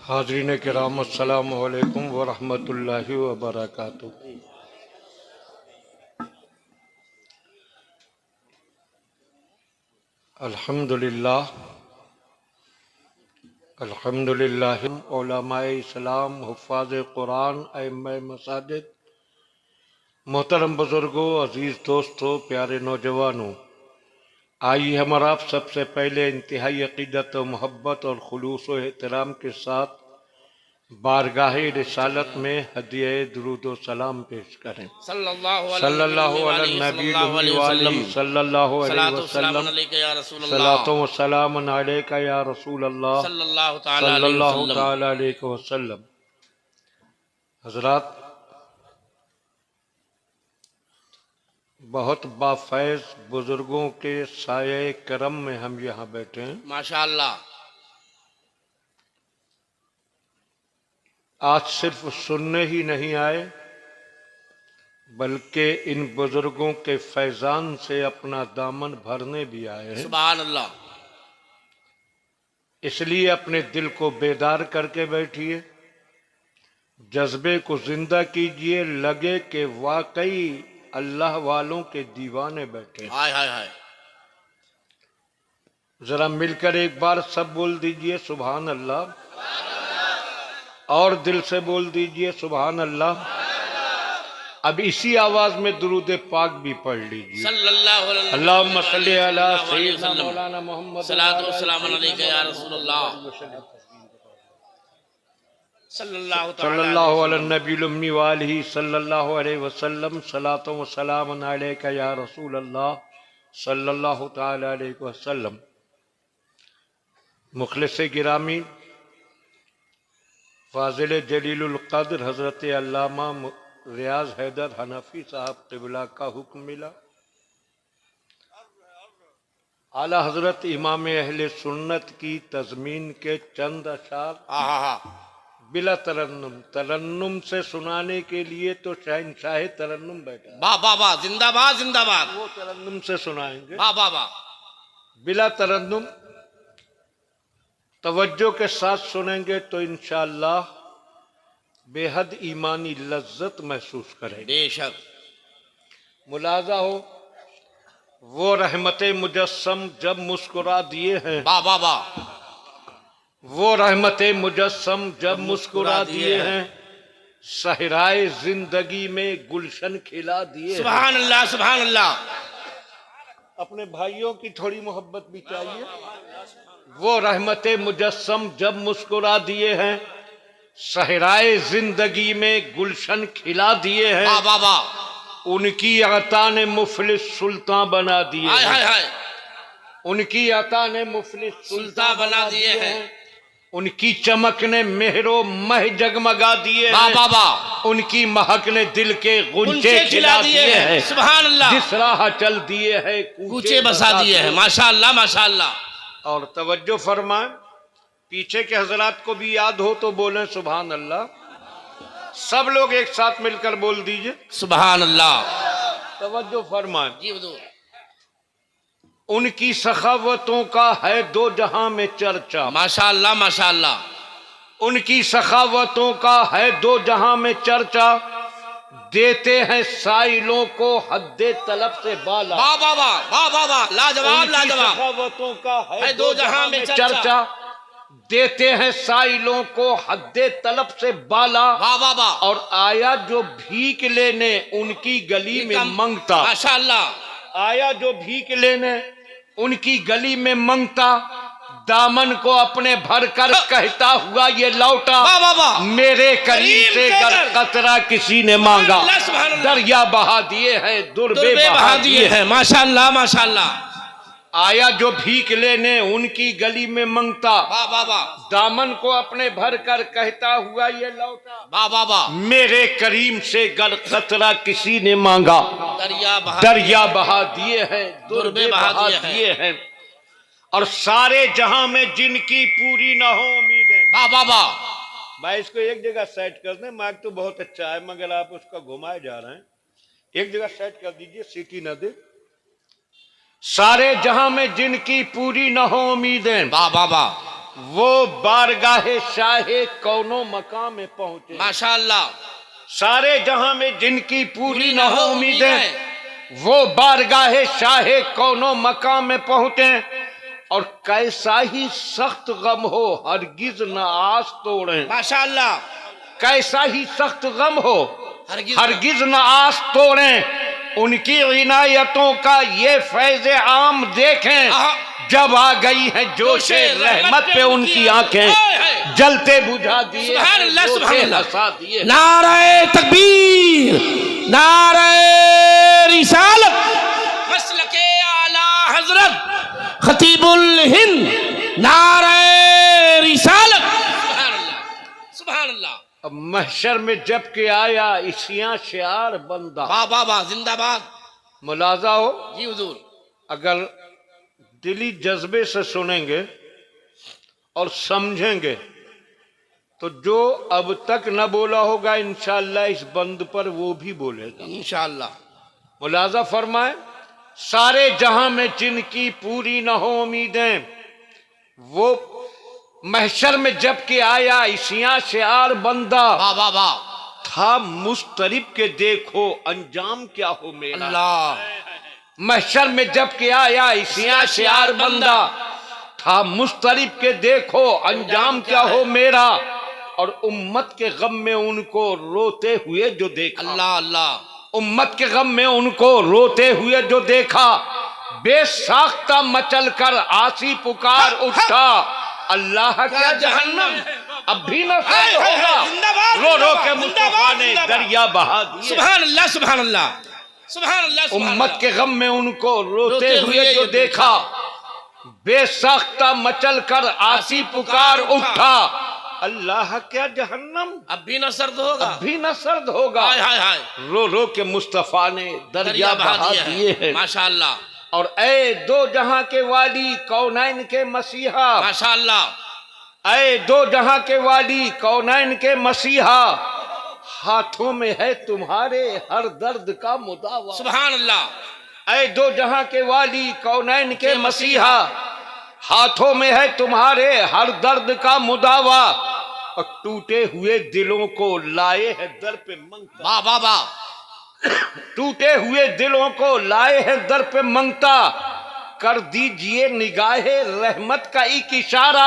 हाज़रीन किराम अस्सलामु अलैकुम व रहमतुल्लाहि व बरकातुहू। अल्हम्दुलिल्लाह अल्हम्दुलिल्लाह। उलमाए इस्लाम, हुफ़्फ़ाज़ कुरान, अइम्माए मसाजिद, मोहतरम बुजुर्गों, अजीज़ दोस्तों, प्यारे नौजवानों, आइए हम और आप सबसे पहले इंतहाई अक़ीदत व मोहब्बत और खुलूस व एहतराम के साथ बारगाहे रिसालत में हदिये दुरूद व सलाम पेश करें। सल्लल्लाहु अलैहि वसल्लम। सलातो व सलाम अलैका या रसूल अल्लाह सल्लल्लाहु तआला अलैहि वसल्लम। हज़रात, बहुत बाफैज़ बुजुर्गों के साये करम में हम यहाँ बैठे हैं। माशाअल्लाह। आज सिर्फ सुनने ही नहीं आए, बल्कि इन बुजुर्गों के फैजान से अपना दामन भरने भी आए हैं। सुभान अल्लाह। इसलिए अपने दिल को बेदार करके बैठिए, जज्बे को जिंदा कीजिए, लगे कि वाकई अल्लाह वालों के दीवाने बैठे हैं। हाय हाय हाय। जरा मिलकर एक बार सब बोल दीजिए सुभान अल्लाह, और दिल से बोल दीजिए सुभान अल्लाह। अब इसी आवाज में दुरूद पाक भी पढ़ लीजिए। सल्लल्लाहु अलैहि अल्लाहुम्मा सल्ली अला सय्यिदना मौलाना मोहम्मद सलातो व सलाम अलैका या रसूलल्लाह सल्लल्लाहु अला नबील उम्मी व आलिहि सल्लल्लाहु अलैहि वसल्लम। सलातो व सलाम अलैका या रसूल अल्लाह सल्लल्लाहु तआला अलैहि वसल्लम। मुखलिस गिरामी, फाजिल जलीलुल क़द्र हज़रत अल्लामा रियाज हैदर हनफी साहब क़िबला का हुक्म मिला। आला हजरत इमाम अहले सुन्नत की तज़मीन के चंद अशार बिला तरन्नुम, तरन्नुम से सुनाने के लिए तो शहंशाह तरन्नुम बैठा। वाह वाह वाह, जिंदाबाद जिंदाबाद। वो तरन्नुम से सुनाएंगे। वाह वाह वाह। बिला तरन्नुम तवज्जो के साथ सुनेंगे तो इंशाअल्लाह बेहद ईमानी लज्जत महसूस करेंगे। बेशक। मुलाजा हो, वो रहमते मुजस्सम जब मुस्कुरा दिए हैं। वाह वाह वाह। वो रहमते मुजस्सम जब मुस्कुरा दिए हैं, सहराए जिंदगी में गुलशन खिला दिए। सुभान अल्लाह सुभान अल्लाह। अपने भाइयों की थोड़ी मोहब्बत भी चाहिए। वो रहमते मुजस्सम जब मुस्कुरा दिए हैं, सहराए जिंदगी में गुलशन खिला दिए हैं। वाह वाह वाह। उनकी अता ने मुफलिस सुल्तान बना दिए। हाय हाय हाय। उनकी अता ने मुफलिस सुल्तान बना दिए हैं। उनकी चमक ने मेहरो मह जगमगा दिए। वाह वाह वाह। उनकी महक ने दिल के गुंचे खिला दिए हैं। सुभान अल्लाह। जिस राह चल दिए हैं कूचे बसा दिए हैं। माशाअल्लाह माशाअल्लाह। और तवज्जो फरमाएं, पीछे के हजरात को भी याद हो तो बोलें सुभान अल्लाह। सब लोग एक साथ मिलकर बोल दीजिए सुभान अल्लाह। तवज्जो फरमाएं। जी हुजूर। उनकी सखावतों का है दो जहां में चर्चा। माशाअल्लाह माशाअल्लाह। उनकी सखावतों का है दो जहां में चर्चा, देते हैं साइलों को हद्दे तलब से बाला। वाह वाह वाह वाह वाह वाह। लाजवाब लाजवाब। सखावतों का है दो जहां में चर्चा, देते हैं साइलों को हद्दे तलब से बाला। वाह वाह वाह। और आया जो भीख लेने उनकी गली में मंगता। माशाअल्लाह। आया जो भीख लेने उनकी गली में मंगता, दामन को अपने भर कर कहता हुआ ये लौटा। वाह वाह वाह। मेरे करीम से गर कतरा किसी ने मांगा, दरिया बहा दिए हैं दुर्बे बहा दिए हैं। माशाअल्लाह माशाअल्लाह। आया जो भीख लेने उनकी गली में मंगता, वाह वाह वाह। दामन को अपने भर कर कहता हुआ ये लौटा। वाह वाह वाह। मेरे करीम से गर कतरा किसी ने मांगा, दरिया बहा दिए हैं दुर्बे बहा दिए हैं। और सारे जहां में जिनकी पूरी ना हो उम्मीदें। वाह वाह वाह। भाई इसको एक जगह सेट कर दें। माइक तो बहुत अच्छा है मगर आप उसका घुमाए जा रहे हैं। एक जगह सेट कर दीजिए, सीटी न दे। सारे जहां में जिनकी पूरी न हो उम्मीदें। वाह वाह वाह। वो बारगाहे शाहे कौनो मकाम में पहुंचे। माशाअल्लाह। सारे जहां में जिनकी पूरी न हो उम्मीदें, वो बारगाहे शाहे कौनो मकाम में पहुंचे। और कैसा ही सख्त गम हो हरगिज न आस तोड़े। माशाअल्लाह। कैसा ही सख्त गम हो हरगिज न आस तोड़े। उनकी इनायतों का ये फैज़ आम देखें। जब आ गई है जोशे रहमत पे उनकी आंखें, जलते बुझा दिए, हंसा दिए। नारे तकबीर, नारे रिसालत, मसलके आला हजरत खतीबुल हिंद, नारे रिसालत। सुभान अल्लाह, सुभान अल्लाह। अब महशर में जब के आया इसियां शियार बंदा। वाह वाह वाह, जिंदाबाद। मुलाजा हो जी हुजूर। अगर दिली जज्बे से सुनेंगे और समझेंगे तो जो अब तक न बोला होगा इंशाअल्लाह इस बंद पर वो भी बोलेगा इंशाअल्लाह। मुलाजा फरमाए, सारे जहां में जिनकी पूरी न हो उम्मीदें, वो महशर में जब के आया इसियां शियार बंदा। वाह वाह वाह। था मुस्तरिब के देखो अंजाम क्या हो मेरा। अल्लाह। महशर में जब के आया इसियां शियार बंदा, था मुस्तरिब के देखो अंजाम क्या हो मेरा। और उम्मत के गम में उनको रोते हुए जो देखा। अल्लाह अल्लाह। उम्मत के गम में उनको रोते हुए जो देखा, बेसाख्ता मचल कर आसी पुकार उठा। अल्लाह क्या जहन्नम अब भी न सर्द होगा। रो रो के मुस्तफा ने दरिया बहा दिए। सुभान अल्लाह, सुभान अल्लाह, सुभान अल्लाह। उम्मत के गम में उनको रोते हुए जो देखा, बेसाख्ता मचल कर आसी पुकार उठा। अल्लाह क्या जहन्नम अब भी न सर्द होगा। अब भी न सर्द होगा। हाय हाय हाय। रो रो के मुस्तफा ने दरिया बहा दिए हैं। माशाअल्लाह। और ऐ दो जहां के वाली कौनैन के मसीहा, माशाअल्लाह। ऐ दो जहां के वाली कौनैन के मसीहा, हाथों में है तुम्हारे हर दर्द का मुदावा। सुभान अल्लाह। ऐ दो जहां के वाली कौनैन के मसीहा, हाथों में है तुम्हारे हर दर्द का मुदावा। और टूटे हुए दिलों को लाए है दर पे मंगता। वाह वाह वाह। टूटे हुए दिलों को लाए हैं दर पे मंगता। कर दीजिए निगाहे रहमत का एक इशारा।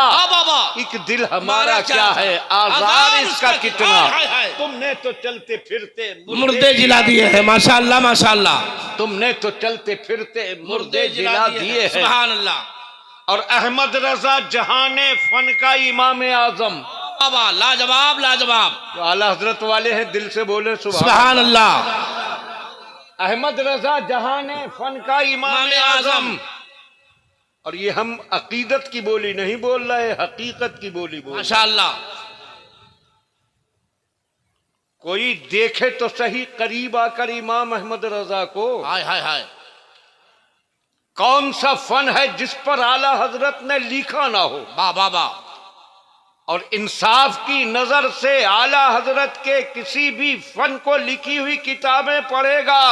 एक दिल हमारा क्या है आज़ार इसका कितना। तुमने तो चलते फिरते मुर्दे जिला दिए हैं। माशाअल्लाह माशाअल्लाह। तुमने तो चलते फिरते मुर्दे जिला दिए हैं। सुभान अल्लाह। और अहमद रजा जहाने फन का इमाम आजम। लाजवाब लाजवाब। तो आला हजरत वाले हैं, दिल से बोले सुभान अल्लाह। अहमद रजा जहाने फन का इमाम आजम। और ये हम अकीदत की बोली नहीं बोल रहे, हकीकत की बोली बोल। माशाअल्लाह। कोई देखे तो सही करीब आकर इमाम अहमद रजा को। हाय हाय हाय। कौन सा फन है जिस पर आला हजरत ने लिखा ना हो। वाह वाह वाह। और इंसाफ की नजर से आला हजरत के किसी भी फन को लिखी हुई किताबें पढ़ेगा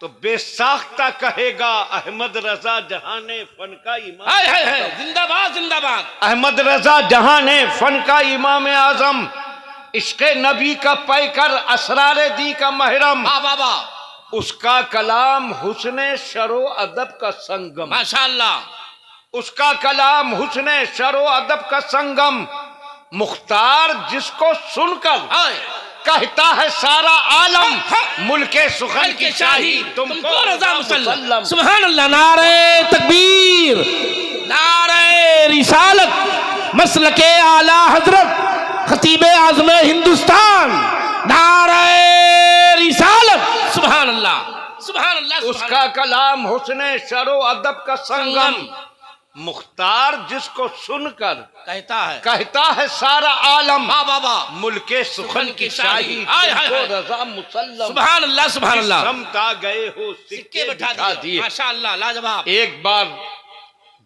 तो बेसाख्ता कहेगा अहमद रजा जहाने फन का इमाम। हाय हाय हाय। जिंदाबाद जिंदाबाद। अहमद रजा जहाने फन का इमाम आजम, इश्क़े नबी का पैकर असरारे दी का महरम। वाह वाह वाह। उसका कलाम हुस्ने शरो अदब का संगम। माशाअल्लाह। उसका कलाम हुस्ने शरो अदब का संगम। मुख्तार जिसको सुनकर कहता है सारा आलम, मुल्के सुखन की शाही तुमको रज़ा मुसल्लम। सुभान अल्लाह। नारे तकबीर, नारे रिसालत, मसलके आला हजरत खतीब आज़म हिंदुस्तान, नारे रिसालत। सुभान अल्लाह, सुभान अल्लाह। उसका कलाम हुस्ने शरो अदब का संगम। मुख्तार जिसको सुनकर कहता है सारा आलम, मुल्के सुखन की शाही तुमको रज़ा मुसल्लम। सुभान अल्लाह, सुभान अल्लाह। समता गए हो सिक्के बैठा दिए। माशाअल्लाह लाजवाब। एक बार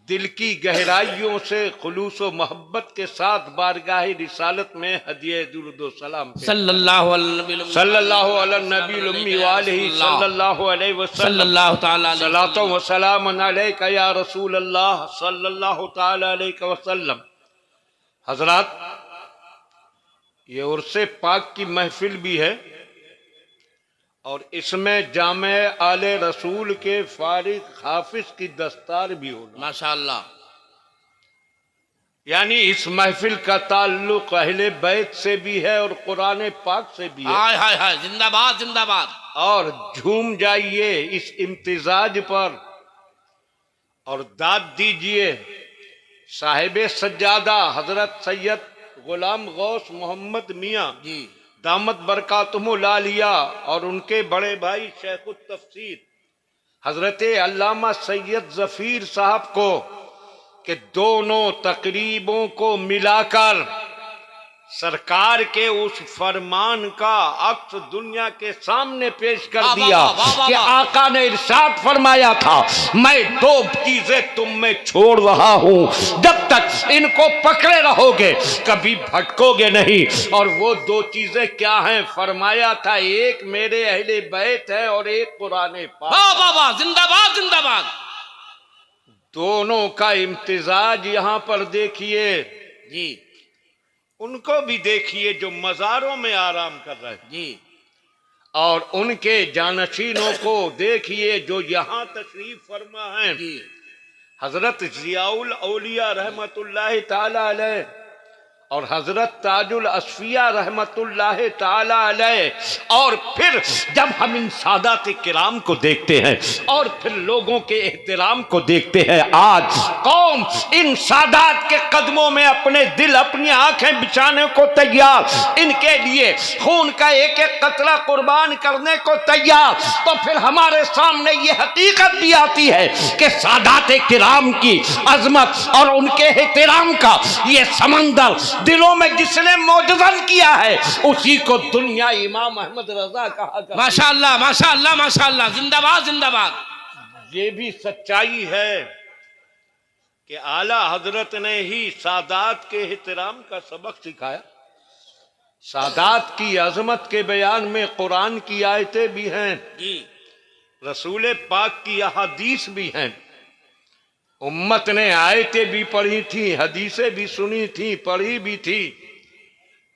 दिल की गहराइयों से खुलूस व मोहब्बत के साथ बारगाह रिसालत में हदिये दुरूद सलाम सल्लल्लाहु अलैहि सल्लल्लाहु अला नबी उम्मी वालिही सल्लल्लाहु अलैहि वसल्लम सल्लल्लाहु ताला अलैहि सलातो व सलाम अलैका या रसूल अल्लाह सल्लल्लाहु ताला अलैहि वसल्लम। हजरात, ये उर्से पाक की महफिल भी है और इसमें जामे आले रसूल के फारिग हाफिज की दस्तार भी होना। माशाअल्लाह। यानी इस महफिल का ताल्लुक अहले बैत से भी है और कुरान पाक से भी है। हाय हाय हाय, जिंदाबाद जिंदाबाद। और झूम जाइए इस इम्तिजाज पर और दाद दीजिए साहिब सज्जादा हजरत सैयद गुलाम गौस मोहम्मद मियाँ जी दामत बरकातुहुल आलिया और उनके बड़े भाई शेखुत तफसीर हजरत अल्लामा सैयद जफीर साहब को कि दोनों तकरीबों को मिलाकर सरकार के उस फरमान का अक्स दुनिया के सामने पेश कर दिया कि आका ने इरशाद फरमाया था, मैं दो चीजें तुम में छोड़ रहा हूं, जब तक इनको पकड़े रहोगे कभी भटकोगे नहीं। और वो दो चीजें क्या हैं? फरमाया था, एक मेरे अहले बैत है और एक कुरान पाक। वाह वाह, जिंदाबाद जिंदाबाद। दोनों का इम्तिजाज यहां पर देखिए जी, उनको भी देखिए जो मज़ारों में आराम कर रहे हैं जी, और उनके जानशीनों को देखिए जो यहाँ तशरीफ फरमा हैं। जी। हजरत जियाउल औलिया रहमतुल्लाह ताला अलैह और हजरत ताजुल असफिया रहमतुल्लाह ताला अलैह। और फिर जब हम इन सादात किराम को देखते हैं और फिर लोगों के एहतराम को देखते हैं, आज कौम इन सादात के कदमों में अपने दिल अपनी आंखें बिछाने को तैयार, इनके लिए खून का एक एक कतरा कुर्बान करने को तैयार, तो फिर हमारे सामने ये हकीकत भी आती है कि सादात किराम की अजमत और उनके एहतराम का ये समंदर दिलों में जिसने मौजूदन किया है उसी को दुनिया इमाम अहमद रजा कहा जाता है। माशाअल्लाह माशाअल्लाह माशाअल्लाह, जिंदाबाद जिंदाबाद। ये भी सच्चाई है कि आला हजरत ने ही सादात के एहतराम का सबक सिखाया। सादात की अजमत के बयान में कुरान की आयतें भी हैं, जी, रसूल पाक की अहादीस भी हैं। उम्मत ने आयतें भी पढ़ी थी, हदीसें भी सुनी थी, पढ़ी भी थी,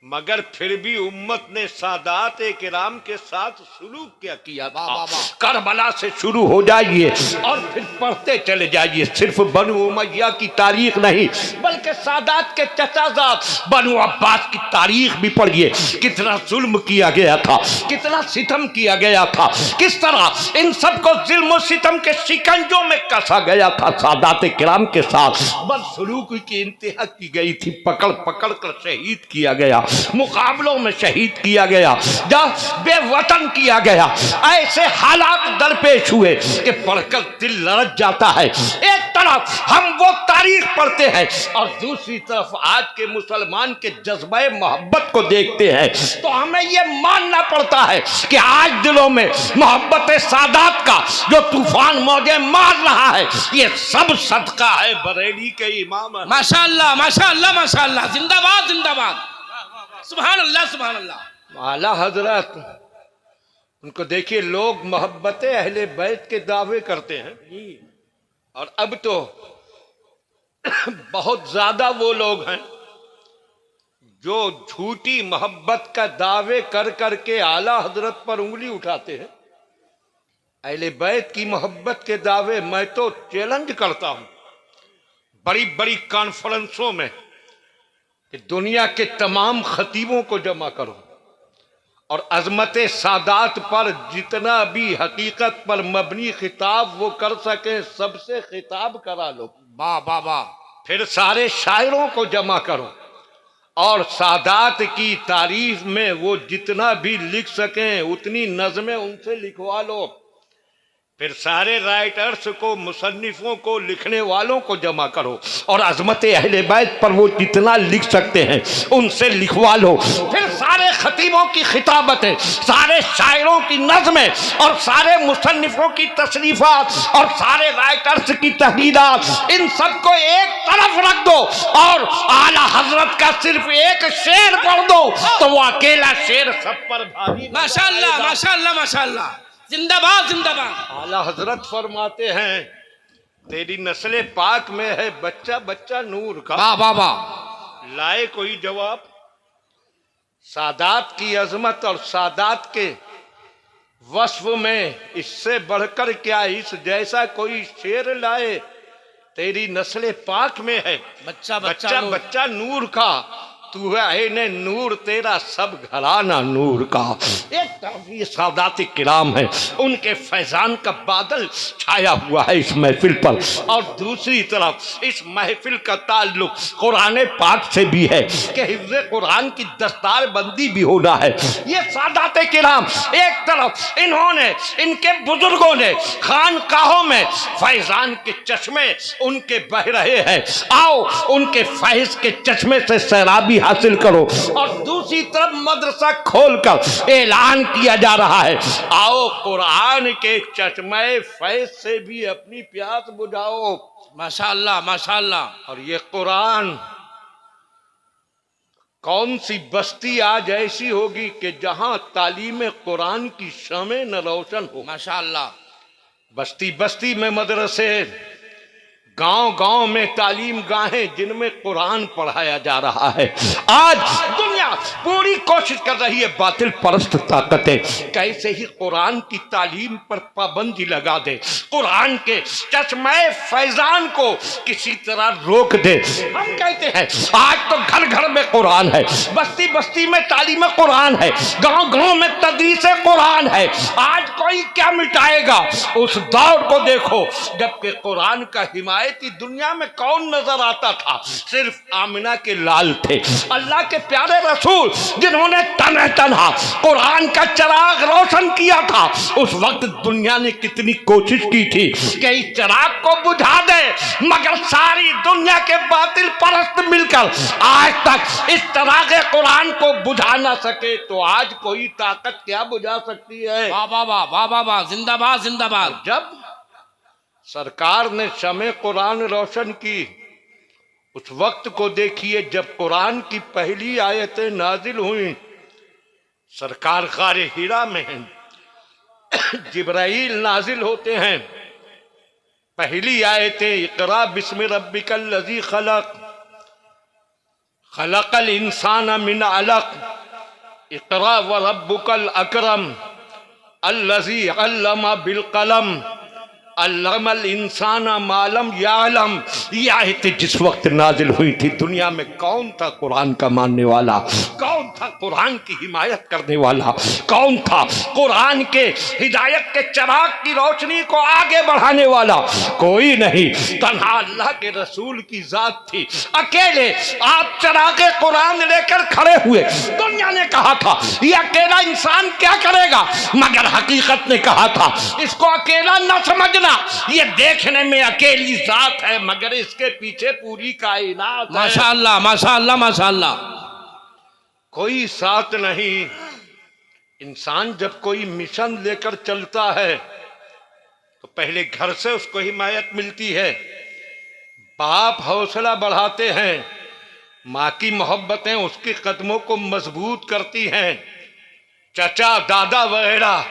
मगर फिर भी उम्मत ने सादात किराम के साथ सुलूक क्या किया था। करबला से शुरू हो जाइए और फिर पढ़ते चले जाइए। सिर्फ बनु उमैया की तारीख नहीं बल्कि सादात के चचाजाद बनु अब्बास की तारीख भी पढ़िए। कितना जुल्म किया गया था, कितना सितम किया गया था, किस तरह इन सबको जुल्म सितम के शिकंजों में कसा गया था। सादात किराम के साथ बदसलूकी की इंतहा की गई थी, पकड़ पकड़ कर शहीद किया गया, मुकाबलों में शहीद किया गया, जब बेवतन किया गया। ऐसे हालात दरपेश हुए कि पढ़कर दिल लड़क जाता है। एक तरफ हम वो तारीख पढ़ते हैं और दूसरी तरफ आज के मुसलमान के जज्बे मोहब्बत को देखते हैं, तो हमें ये मानना पड़ता है कि आज दिलों में मोहब्बत सादात का जो तूफान मौजे मार रहा है, ये सब सदका है बरेली के इमाम। माशाअल्लाह माशाअल्लाह माशाअल्लाह, जिंदाबाद जिंदाबाद, सुभान अल्लाह सुभान अल्लाह। आला हजरत उनको देखिए, लोग मोहब्बत अहले बैत के दावे करते हैं और अब तो बहुत ज्यादा वो लोग हैं जो झूठी मोहब्बत का दावे कर करके आला हजरत पर उंगली उठाते हैं। अहले बैत की मोहब्बत के दावे मैं तो चैलेंज करता हूं बड़ी बड़ी कॉन्फ्रेंसों में कि दुनिया के तमाम खतीबों को जमा करो और अजमत सादात पर जितना भी हकीकत पर मबनी खिताब वो कर सके सबसे खिताब करा लो। वाह वाह वाह। फिर सारे शायरों को जमा करो और सादात की तारीफ में वो जितना भी लिख सकें उतनी नज़में उनसे लिखवा लो। फिर सारे राइटर्स को, मुसन्निफों को, लिखने वालों को जमा करो और अजमत अहले बैत पर वो जितना लिख सकते हैं उनसे लिखवा लो। फिर सारे खतीबों की खिताबतें, सारे शायरों की नज़में और सारे मुसन्निफों की तशरीफात और सारे राइटर्स की तहरीरात, इन सबको एक तरफ रख दो और आला हजरत का सिर्फ एक शेर पढ़ दो तो वो अकेला शेर सब पर भारी। माशाअल्लाह माशाअल्लाह माशाअल्लाह, जिंदाबाद जिंदाबाद। आला हजरत फरमाते हैं तेरी नस्ल पाक में है बच्चा बच्चा नूर का। वाह वाह वाह। लाए कोई जवाब? सादात की अजमत और सादात के वस्फ में इससे बढ़कर क्या इस जैसा कोई शेर लाए? तेरी नस्ल पाक में है बच्चा बच्चा बच्चा नूर का, तू है ने नूर तेरा सब घराना नूर का। एक तरफ ये सादात किराम है, उनके फैजान का बादल छाया हुआ है इस महफिल पर, और दूसरी तरफ इस महफिल का ताल्लुक कुरान पाक से भी है कि हिफ्ज़ कुरान की दस्तार बंदी भी होना है। ये सादात किराम एक तरफ, इन्होंने, इनके बुजुर्गों ने खानकाहों में फैजान के चश्मे उनके बह रहे हैं, आओ उनके फैज के चश्मे से सैराबी हासिल करो। और दूसरी तरफ मदरसा खोलकर ऐलान किया जा रहा है, आओ कुरान के चश्मे फैज से भी अपनी प्यास बुझाओ। माशाअल्लाह माशाअल्लाह। और ये कुरान, कौन सी बस्ती आज ऐसी होगी कि जहां तालीम कुरान की शमें न रोशन हो? माशाअल्लाह। बस्ती बस्ती में मदरसे, गांव गांव में तालीम गाहें जिनमें कुरान पढ़ाया जा रहा है। आज दुनिया पूरी कोशिश कर रही है, बातिल परस्त ताकतें कैसे ही कुरान की तालीम पर पाबंदी लगा दे, कुरान के चश्मे फैजान को किसी तरह रोक दे। हम कहते हैं आज तो घर घर में कुरान है, बस्ती बस्ती में तालीम कुरान है, गांव गांव में तदरीस कुरान है। आज कोई क्या मिटाएगा उस दौर को? देखो, जबकि कुरान का हिमायती दुनिया में कौन नजर आता था? सिर्फ आमिना के लाल थे, अल्लाह के प्यारे रसूल जिन्होंने तन्हा तन्हा कुरान का चिराग रोशन किया था। उस वक्त दुनिया ने कितनी कोशिश की थी कि इस चिराग को बुझा दे, मगर सारी दुनिया के बातिल परस्त मिलकर आज तक इस चिराग कुरान को बुझा ना सके, तो आज कोई ताकत क्या बुझा सकती है? वाह वाह वाह वाह वाह वाह, जिंदाबाद जिंदाबाद। जब सरकार ने शमे कुरान रोशन की, उस वक्त को देखिए जब कुरान की पहली आयतें नाजिल हुई। सरकार गारे हीरा में हैं, जिब्राइल नाजिल होते हैं। पहली आयतें इक़रा बिस्मि रब्बिकल लज़ी खलक़, खलक़ल इंसान मिन अलक़, इक़रा व रब्बुकल अकरम, अल्लज़ी अल्लमा बिल कलम, अल्लमल इंसाना मालम यालम। ये आयतें जिस वक्त नाजिल हुई थी, दुनिया में कौन था कुरान का मानने वाला? कौन था कुरान की हिमायत करने वाला? कौन था कुरान के हिदायत के चिराग की रोशनी को आगे बढ़ाने वाला? कोई नहीं, तन्हा अल्लाह के रसूल की जात थी। अकेले आप चिराग कुरान लेकर खड़े हुए। दुनिया ने कहा था ये अकेला इंसान क्या करेगा, मगर हकीकत ने कहा था इसको अकेला न समझना, ये देखने में अकेली जात है मगर इसके पीछे पूरी कायनात है। माशाअल्लाह माशाअल्लाह माशाअल्लाह। कोई साथ नहीं। इंसान जब कोई मिशन लेकर चलता है तो पहले घर से उसको हिमायत मिलती है, बाप हौसला बढ़ाते हैं, माँ की मोहब्बतें उसके कदमों को मजबूत करती हैं, चचा दादा वगैरह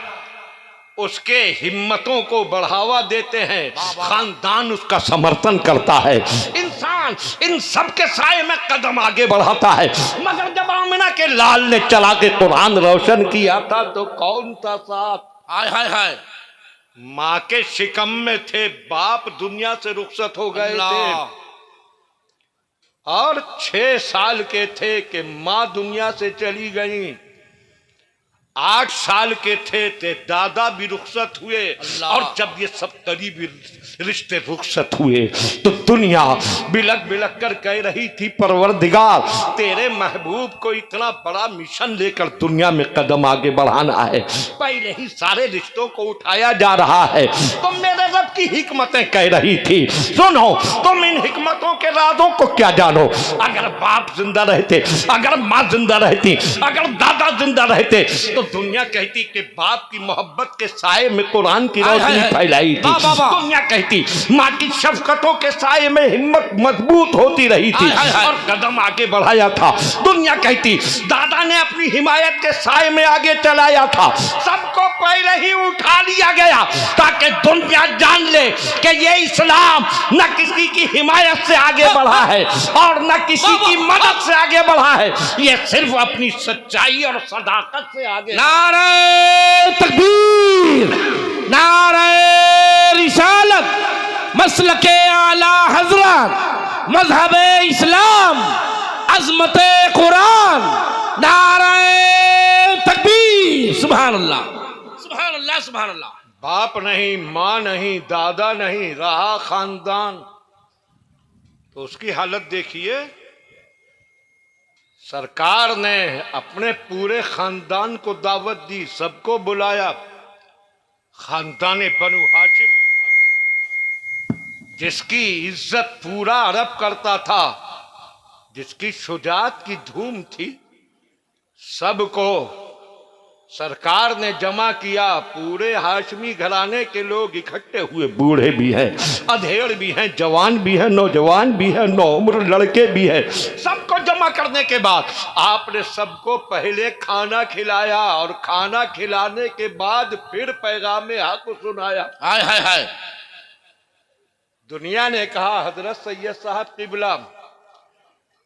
उसके हिम्मतों को बढ़ावा देते हैं, खानदान उसका समर्थन करता है। इंसान इन सब के साए में कदम आगे बढ़ाता है। मगर जब आमिना के लाल ने चला के कुरान रोशन किया था तो कौन था साथ? हाय हाय हाय। माँ के शिकम में थे, बाप दुनिया से रुखसत हो गए थे और 6 साल के थे कि माँ दुनिया से चली गई। 8 साल के थे दादा भी रुखसत हुए, और जब ये सब करीबी रिश्ते रुखसत हुए तो दुनिया बिलक बिलक कर कह रही थी, परवरदिगार तेरे महबूब को इतना बड़ा मिशन लेकर दुनिया में कदम आगे बढ़ाना है, पहले ही सारे रिश्तों को उठाया जा रहा है। तो मेरे रब की हिकमतें कह रही थी, सुनो तुम इन हिकमतों के राजों को क्या जानो। अगर बाप जिंदा रहते, अगर माँ जिंदा रहती, अगर दादा जिंदा रहते, तो दुनिया कहती कि बाप की मोहब्बत के साए में कुरान की रोशनी फैलाई थी। दुनिया कहती माँ की शफकतों के साए में हिम्मत मजबूत होती रही थी और कदम आगे बढ़ाया था। दुनिया कहती दादा ने अपनी हिमायत के साए में आगे चलाया था। सबको पहले ही उठा लिया गया ताकि दुनिया जान ले कि ये इस्लाम न किसी की हिमायत से आगे बढ़ा है और न किसी की मदद से आगे बढ़ा है, ये सिर्फ अपनी सच्चाई और सदाकत से आगे। नारे तकबीर, नारे रिसालत, मसलके आला हजरत, मजहबे इस्लाम, अजमते कुरान, नारे तकबीर। सुभान अल्लाह, सुभान अल्लाह, सुभान अल्लाह। बाप नहीं, माँ नहीं, दादा नहीं, रहा खानदान, तो उसकी हालत देखिए। सरकार ने अपने पूरे खानदान को दावत दी, सबको बुलाया। खानदान बनु हाशिम, जिसकी इज्जत पूरा अरब करता था, जिसकी शुजाअत की धूम थी, सबको सरकार ने जमा किया। पूरे हाशमी घराने के लोग इकट्ठे हुए, बूढ़े भी हैं, अधेड़ भी हैं, जवान भी हैं, नौजवान भी हैं, नौउम्र लड़के भी हैं। सबको जमा करने के बाद आपने सबको पहले खाना खिलाया और खाना खिलाने के बाद फिर पैगाम हक सुनाया। हाय हाय हाय। दुनिया ने कहा हजरत सैयद साहब किबला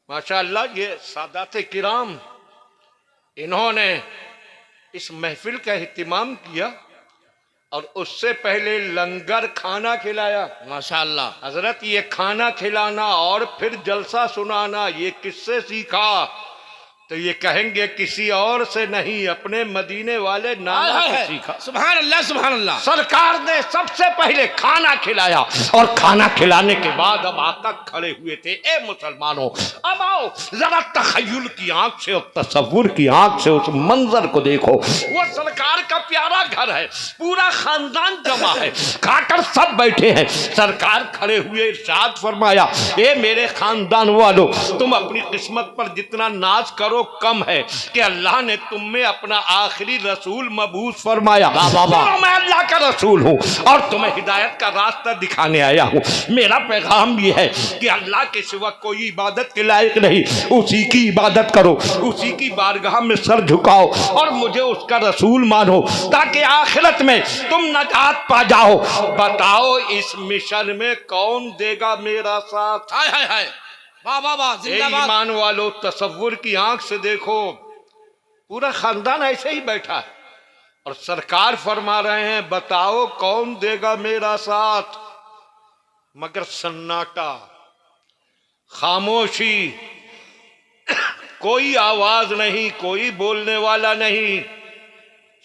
माशाअल्लाह, ये सादात किराम, इन्होंने इस महफिल का एहतिमाम किया और उससे पहले लंगर खाना खिलाया। माशाअल्लाह। हजरत ये खाना खिलाना और फिर जलसा सुनाना ये किससे सीखा? तो ये कहेंगे किसी और से नहीं, अपने मदीने वाले नाना से सीखा। सुभान अल्लाह, सुभान अल्लाह। सरकार ने सबसे पहले खाना खिलाया और खाना खिलाने के बाद अब आका खड़े हुए थे। ए मुसलमानों, अब आओ जरा तखय्युल की आंख से और तसव्वुर की आंख से उस मंजर को देखो। वो सरकार का प्यारा घर है, पूरा खानदान जमा है, खाकर सब बैठे हैं। सरकार खड़े हुए इरशाद फरमाया, ए मेरे खानदान वालों, तुम अपनी किस्मत पर जितना नाज करो कम है कि अल्लाह ने तुम में अपना आखिरी रसूल मबूस फरमाया। मैं अल्लाह का रसूल हूँ और तुम्हें हिदायत का रास्ता दिखाने आया हूँ। मेरा पैगाम ये है कि अल्लाह के सिवा कोई इबादत के लायक नहीं, उसी की इबादत करो, उसी की बारगाह में सर झुकाओ और मुझे उसका रसूल मानो ताकि आखिरत में तुम नजात पा जाओ। बताओ इस मिशन में कौन देगा मेरा साथ? हाय हाय हाय, वाह वाह वाह, जिंदाबाद। ईमान वालों, तसव्वुर की आंख से देखो, पूरा खानदान ऐसे ही बैठा है और सरकार फरमा रहे हैं बताओ कौन देगा मेरा साथ। मगर सन्नाटा, खामोशी, कोई आवाज नहीं, कोई बोलने वाला नहीं।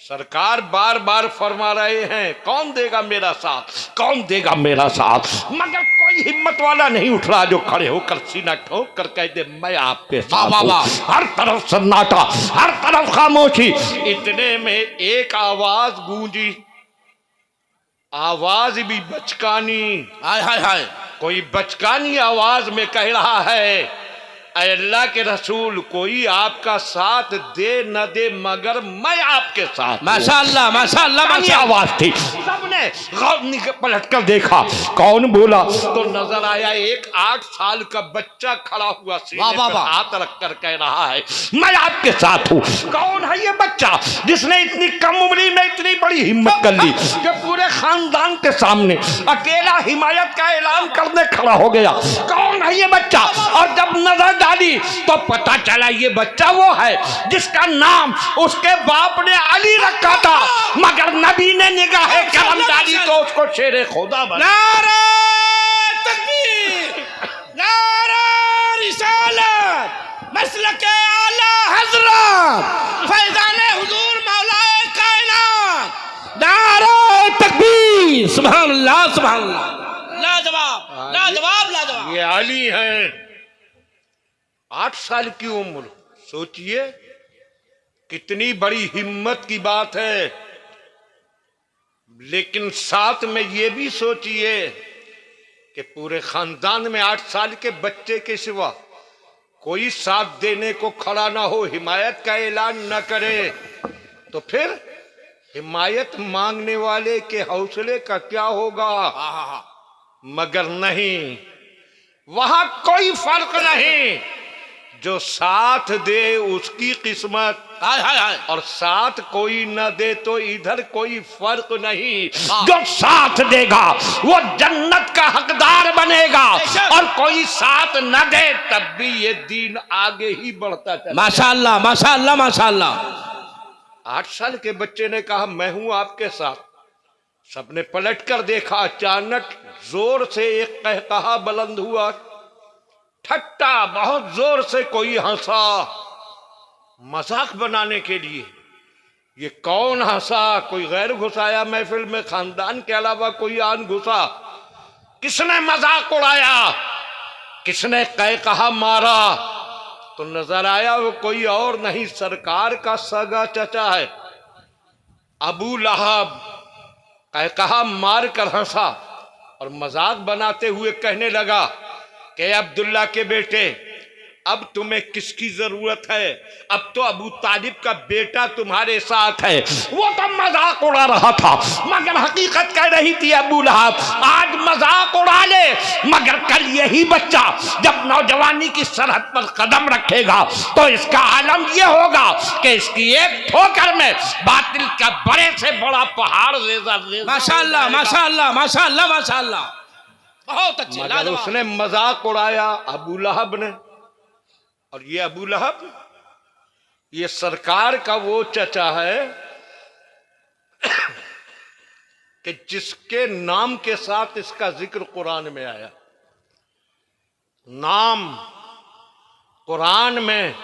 सरकार बार बार फरमा रहे हैं कौन देगा मेरा साथ, कौन देगा मेरा साथ, मगर कोई हिम्मत वाला नहीं उठ रहा जो खड़े होकर सीना ठोक कर कह दे मैं आपके साथ हूं। हर तरफ सन्नाटा, हर तरफ खामोशी। इतने में एक आवाज गूंजी, आवाज भी बचकानी। हाय हाय हाय, कोई बचकानी आवाज में कह रहा है अल्लाह के रसूल, कोई आपका साथ दे न दे मगर मैं आपके साथ। माशाअल्लाह माशाअल्लाह माशाअल्लाह। आवाज थी, सबने पलट कर देखा कौन बोला तो नजर आया एक 8 साल का बच्चा खड़ा हुआ, सीने पर हाथ रख कर कह रहा है मैं आपके साथ हूँ। कौन है ये बच्चा जिसने इतनी कम उम्री में इतनी बड़ी हिम्मत कर ली कि पूरे खानदान के सामने अकेला हिमायत का ऐलान करने खड़ा हो गया? कौन है ये बच्चा? और जब नजर डाली तो पता चला ये बच्चा वो है जिसका नाम उसके बाप ने अली रखा था, मगर नबी ने निगाह करम डाली तो उसको शेरे खुदा बना। नारे तकबीर, नारे रिसालत, मसलके आला हजरत, फैजाने हुजूर मौला सुभान अल्लाह सुभान अल्लाह। लाजवाब लाजवाब लाजवाब। ये अली हैं, 8 साल की उम्र, सोचिए कितनी बड़ी हिम्मत की बात है। लेकिन साथ में ये भी सोचिए कि पूरे खानदान में 8 साल के बच्चे के सिवा कोई साथ देने को खड़ा ना हो, हिमायत का ऐलान न करे, तो फिर हिमायत मांगने वाले के हौसले का क्या होगा। मगर नहीं, वहां कोई फर्क नहीं, जो साथ दे उसकी किस्मत, और साथ कोई न दे तो इधर कोई फर्क नहीं। जो साथ देगा वो जन्नत का हकदार बनेगा, और कोई साथ न दे तब भी ये दीन आगे ही बढ़ता चला। माशाअल्लाह माशाअल्लाह माशाअल्लाह। 8 साल के बच्चे ने कहा मैं हूं आपके साथ। सबने पलट कर देखा, अचानक जोर से एक कहकहा बुलंद हुआ, ठट्टा, बहुत जोर से कोई हंसा, मजाक बनाने के लिए। ये कौन हंसा? कोई गैर घुसाया महफिल में, खानदान के अलावा कोई आन घुसा? किसने मजाक उड़ाया? किसने कहकहा मारा? तो नजर आया वो कोई और नहीं, सरकार का सगा चचा है, अबू लहब। कहकहा मार कर हंसा और मजाक बनाते हुए कहने लगा कि अब्दुल्ला के बेटे, अब तुम्हें किसकी जरूरत है? अब तो अबू तालिब का बेटा तुम्हारे साथ है। वो तो मजाक उड़ा रहा था, मगर हकीकत कह रही थी अबू लहब आज मजाक उड़ा ले, मगर कल यही बच्चा जब नौजवानी की सरहद पर कदम रखेगा तो इसका आलम यह होगा कि इसकी एक ठोकर में बातिल का बड़े से बड़ा पहाड़ रेजा रेजा। माशाअल्लाह माशाअल्लाह माशाअल्लाह माशाअल्लाह, बहुत अच्छे। मगर उसने मजाक उड़ाया अबू लहब ने। और ये अबू लहब, ये सरकार का वो चचा है कि जिसके नाम के साथ इसका जिक्र कुरान में आया। नाम, कुरान में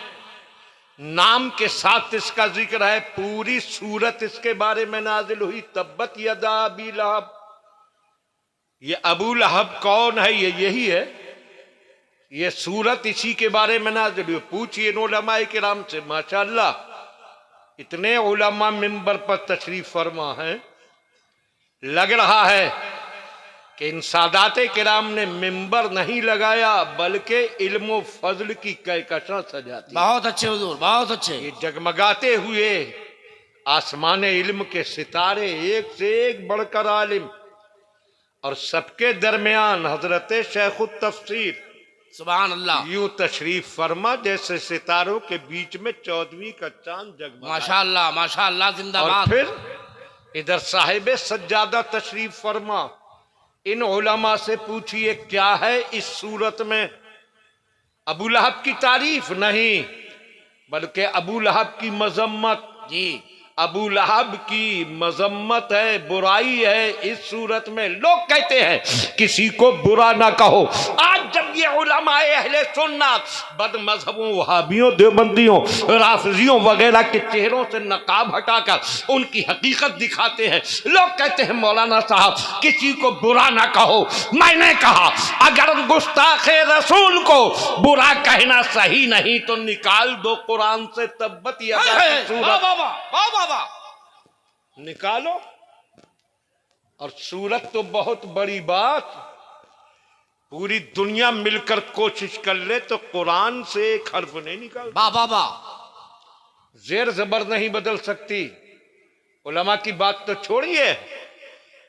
नाम के साथ इसका जिक्र है। पूरी सूरत इसके बारे में नाजिल हुई, तब्बत यदा अबी लहब। ये अबू लहब कौन है? ये यही है। ये सूरत इसी के बारे में नाज़िल हुई। पूछिए उलमाए किराम से, माशाअल्लाह इतने उलमा मिंबर पर तशरीफ फरमा हैं, लग रहा है कि इन सादाते किराम ने मिंबर नहीं लगाया बल्कि इल्म फजल की कहकशां सजाती। बहुत अच्छे हुजूर, बहुत अच्छे। ये जगमगाते हुए आसमान इल्म के सितारे, एक से एक बढ़कर आलिम, और सबके दरमियान हजरत शेखुत तफसीर सुभान अल्लाह। यूं तशरीफ फरमा जैसे सितारों के बीच में 14वीं का चांद जगमगा। माशाअल्लाह माशाअल्लाह, जिंदाबाद। और फिर इधर साहिब सज्जादा तशरीफ फरमा। इन उलमा से पूछिए क्या है इस सूरत में? अबू लहब की तारीफ नहीं, बल्कि अबू लहब की मजम्मत। जी, अबू लहब की मजम्मत है, बुराई है इस सूरत में। लोग कहते हैं किसी को बुरा ना कहो। आज जब ये उलमाए अहले सुन्नत बद मजहबों, वहाबियों, देवबंदियों, राफिजियों वगैरह के चेहरों से नकाब हटाकर उनकी हकीकत दिखाते हैं, लोग कहते हैं मौलाना साहब किसी को बुरा ना कहो। मैंने कहा अगर गुस्ताखे रसूल को बुरा कहना सही नहीं तो निकाल दो कुरान से तब्बत यदा की सूरत, निकालो। और सूरत तो बहुत बड़ी बात, पूरी दुनिया मिलकर कोशिश कर ले तो कुरान से एक हर्फ नहीं निकाल। बाबा जेर जबर नहीं बदल सकती। उलमा की बात तो छोड़िए,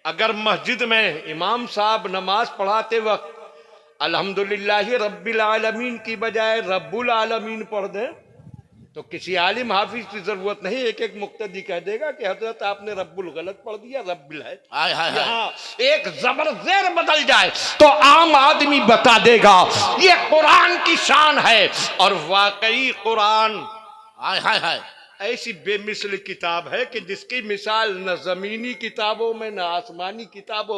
अगर मस्जिद में इमाम साहब नमाज पढ़ाते वक्त अल्हम्दुलिल्लाह रब्बिल आलमीन की बजाय रब्बुल आलमीन पढ़ दे तो किसी आलिम हाफिज की जरूरत नहीं, एक एक मुक्तदी कह देगा कि हजरत आपने रब्बुल गलत पढ़ दिया, रब्बिल है। यहाँ एक जबर जेर बदल जाए तो आम आदमी बता देगा ये कुरान की शान है। और वाकई कुरान ऐसी बेमिसल किताब है कि जिसकी मिसाल न जमीनी किताबों में न आसमानी किताबों में